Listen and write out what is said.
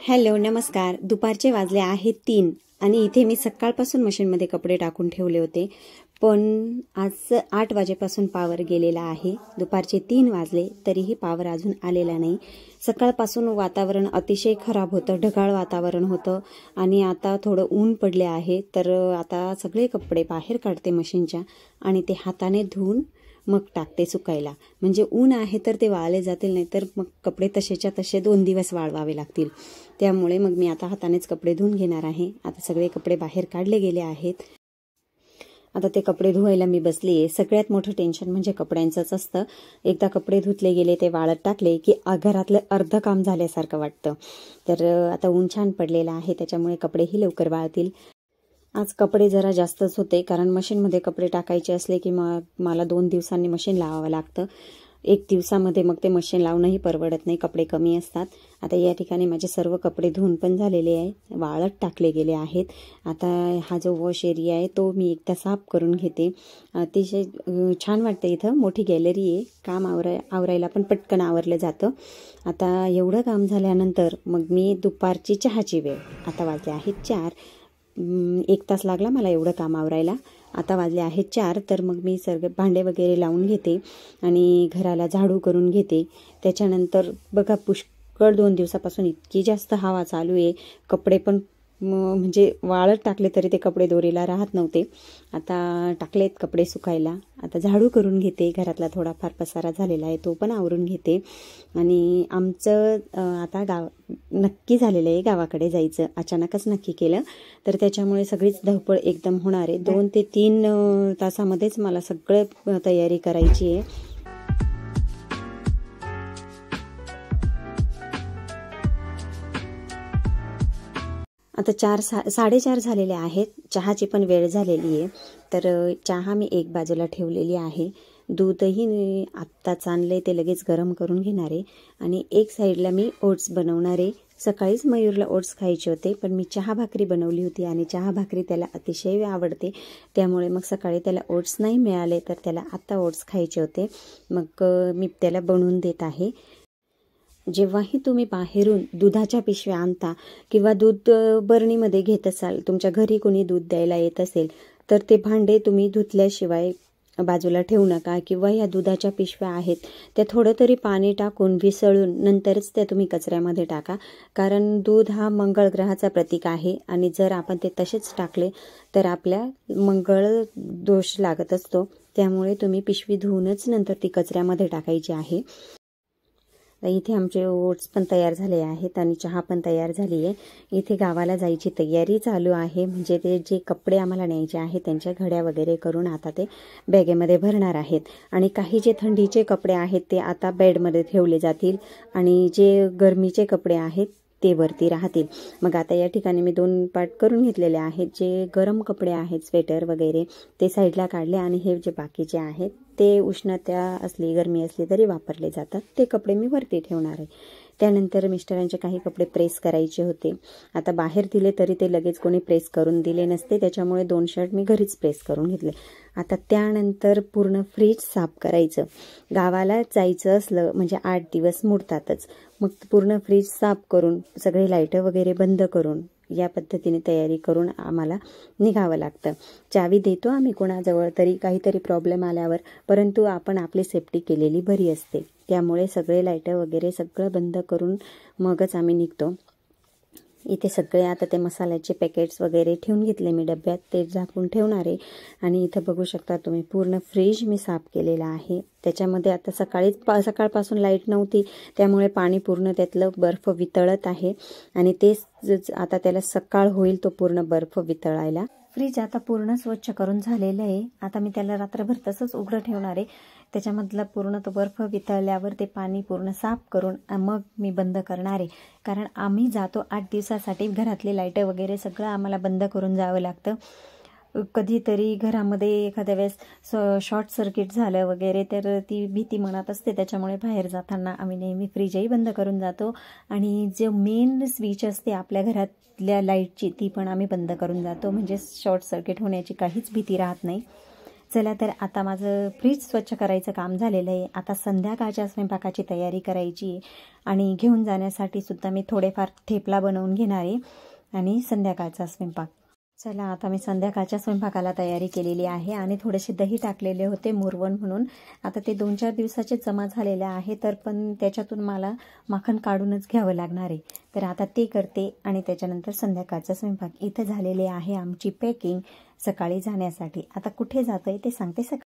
Hello नमस्कार. दुपारचे वाजले आहेत 3 आणि इथे मी सकाळपासून मशीनमध्ये कपडे टाकून ठेवले होते, पण आज 8 वाजेपासून पॉवर गेलेला आहे. दुपारचे 3 वाजले तरीही पॉवर अजून आलेला नाही. सकाळपासून वातावरण अतिशय खराब होतं, ढगाळ वातावरण होतं आणि आता थोडं ऊन पडले आहे. तर आता सगळे कपडे बाहेर काढते मशीनच्या आणि ते हाताने धुवून मग टाकते सुकायला. म्हणजे ऊन आहे तर ते वाळले जातील, नाही तर मग कपडे तसेच्या तसे 2 दिवस वाळवावे लागतील. त्यामुळे मग मी आता हातानेच कपडे धुवून घेणार आहे. आता सगळे कपडे बाहेर काढले गेले आहेत. आता ते कपडे धुवायला मी बसली आहे. सगळ्यात मोठं टेन्शन म्हणजे कपड्यांचंच असतं. एकदा कपडे धुतले गेले, ते वाळत टाकले की घरातलं अर्ध काम झाल्यासारखं वाटतं. तर आता ऊन छान पडलेलं आहे, त्याच्यामुळे कपडेही लवकर वाळतील. आज कपडे जरा जास्तच होते, कारण मशीनमध्ये कपडे टाकायचे असले की मला 2 दिवसांनी मशीन लावावं लागतं. 1 दिवसामध्ये मग ते मशीन लावणंही परवडत नाही, कपडे कमी असतात. आता या ठिकाणी माझे सर्व कपडे धुवून पण झालेले आहे, वाळत टाकले गेले आहेत. आता हा जो वॉश एरिया आहे तो मी एकदा साफ करून घेते. अतिशय छान वाटतं. इथं मोठी गॅलरी आहे, काम आवरायला पण पटकन आवरलं जातं. आता एवढं काम झाल्यानंतर मग मी दुपारची चहाची वेळ. आता वाजले आहेत 4. 1 तास लागला मला एवढं काम आवरायला. आता वाजले आहेत 4, तर मग मी सगळे भांडे वगैरे लावून घेते आणि घराला झाडू करून घेते. त्याच्यानंतर बघा, पुष्कळ 2 दिवसापासून इतकी जास्त हवा चालू आहे. कपडे पण म्हणजे वाळत टाकले तरी ते कपडे दोरीला राहत नव्हते. आता टाकलेत कपडे सुकायला. आता झाडू करून घेते. घरातला थोडाफार पसारा झालेला आहे तो पण आवरून घेते. आणि आमचं आता नक्की झालेलं आहे गावाकडे जायचं. अचानकच नक्की केलं, तर त्याच्यामुळे सगळीच धावपळ एकदम होणार आहे. 2 ते 3 तासामध्येच मला सगळं तयारी करायची आहे. आता 4:30 झालेले आहेत. चहाची पण वेळ झालेली आहे. तर चहा मी एक बाजूला ठेवलेली आहे. दूधही आत्ताच आणले, ते लगेच गरम करून घेणार आहे. आणि एक साईडला मी ओट्स बनवणार आहे. सकाळीच मयूरला ओट्स खायचे होते, पण मी चहा भाकरी बनवली होती आणि चहा भाकरी त्याला अतिशय आवडते. त्यामुळे मग सकाळी त्याला ओट्स नाही मिळाले, तर त्याला आत्ता ओट्स खायचे होते. मग मी त्याला बनवून देत आहे. जेव्हाही तुम्ही बाहेरून दुधाच्या पिशव्या आणता किंवा दूध बरणीमध्ये घेत असाल, तुमच्या घरी कोणी दूध द्यायला येत असेल, तर ते भांडे तुम्ही धुतल्याशिवाय बाजूला ठेवू नका. किंवा ह्या दुधाच्या पिशव्या आहेत त्या थोडं तरी पाणी टाकून विसळून नंतरच त्या तुम्ही कचऱ्यामध्ये टाका. कारण दूध हा मंगळ ग्रहाचा प्रतीक आहे आणि जर आपण ते तसेच टाकले तर आपल्या मंगळ दोष लागत असतो. त्यामुळे तुम्ही पिशवी धुवूनच नंतर ती कचऱ्यामध्ये टाकायची आहे. इथे आमचे ओट्स पण तयार झाले आहेत आणि चहा पण तयार झाली आहे. इथे गावाला जायची तयारी चालू आहे. म्हणजे ते जे कपडे आम्हाला न्यायचे आहेत त्यांच्या घड्या वगैरे करून आता ते बॅगेमध्ये भरणार आहेत. आणि काही जे थंडीचे कपडे आहेत ते आता बेडमध्ये ठेवले जातील आणि जे गरमीचे कपडे आहेत ते वरती राहतील. मग आता या ठिकाणी मी 2 पार्ट करून घेतलेले आहेत. जे गरम कपडे आहेत, स्वेटर वगैरे, ते साईडला काढले आणि हे जे बाकीचे आहेत ते उष्णता असली, गरमी असली तरी वापरले जातात, ते कपडे मी वरती ठेवणार आहे. त्यानंतर मिस्टरांचे काही कपडे प्रेस करायचे होते. आता बाहेर दिले तरी ते लगेच कोणी प्रेस करून दिले नसते, त्याच्यामुळे 2 शर्ट मी घरीच प्रेस करून घेतले. आता त्यानंतर पूर्ण फ्रीज साफ करायचं. गावाला जायचं असलं म्हणजे 8 दिवस मोडतातच. मग पूर्ण फ्रीज साफ करून सगळे लाईटं वगैरे बंद करून या पद्धतीने तयारी करून आम्हाला निघावं लागतं. चावी देतो आम्ही कोणाजवळ तरी काहीतरी प्रॉब्लेम आल्यावर, परंतु आपण आपली सेफ्टी केलेली बरी असते. त्यामुळे सगळे लाईटं वगैरे सगळं बंद करून मगच आम्ही निघतो. इथे सगळे आता ते मसाल्याचे पॅकेट्स वगैरे ठेवून घेतले मी डब्यात, ते झाकून ठेवणार आहे. आणि इथं बघू शकता तुम्ही पूर्ण फ्रीज मी साफ केलेला आहे. त्याच्यामध्ये आता सकाळपासून लाईट नव्हती, त्यामुळे पाणी पूर्ण त्यातलं बर्फ वितळत आहे आणि तेच आता त्याला सकाळ होईल तो पूर्ण बर्फ वितळायला. फ्रीज आता पूर्ण स्वच्छ करून झालेलं आहे. आता मी त्याला रात्रभर तसंच उघडं ठेवणार आहे. त्याच्यामधला पूर्ण तो बर्फ वितळल्यावर ते पाणी पूर्ण साफ करून मग मी बंद करणार आहे. कारण आम्ही जातो 8 दिवसासाठी. घरातले लाईटं वगैरे सगळं आम्हाला बंद करून जावं लागतं. कधीतरी घरामध्ये एखाद्या वेळेस शॉर्ट सर्किट झालं वगैरे तर ती भीती मनात असते. त्याच्यामुळे बाहेर जाताना आम्ही नेहमी फ्रीजही बंद करून जातो आणि जे मेन स्विच असते आपल्या घरातल्या लाईटची ती पण आम्ही बंद करून जातो. म्हणजे शॉर्ट सर्किट होण्याची काहीच भीती राहत नाही. चला तर आता माझं फ्रीज स्वच्छ करायचं काम झालेलं आहे. आता संध्याकाळच्या स्वयंपाकाची तयारी करायची आणि घेऊन जाण्यासाठी सुद्धा मी थोडेफार थेपला बनवून घेणार आहे आणि संध्याकाळचा स्वयंपाक. चला आता मी संध्याकाळच्या स्वयंपाकाला तयारी केलेली आहे आणि थोडेसे दही टाकलेले होते मुरवण म्हणून. आता ते 2-4 दिवसाचे जमा झालेले आहे, तर पण त्याच्यातून मला माखन काढूनच घ्यावं लागणार आहे. तर आता ते करते आणि त्याच्यानंतर संध्याकाळचा स्वयंपाक. इथं झालेले आहे आमची पॅकिंग सकाळी जाण्यासाठी. आता कुठे जातोय ते सांगते सकाळी.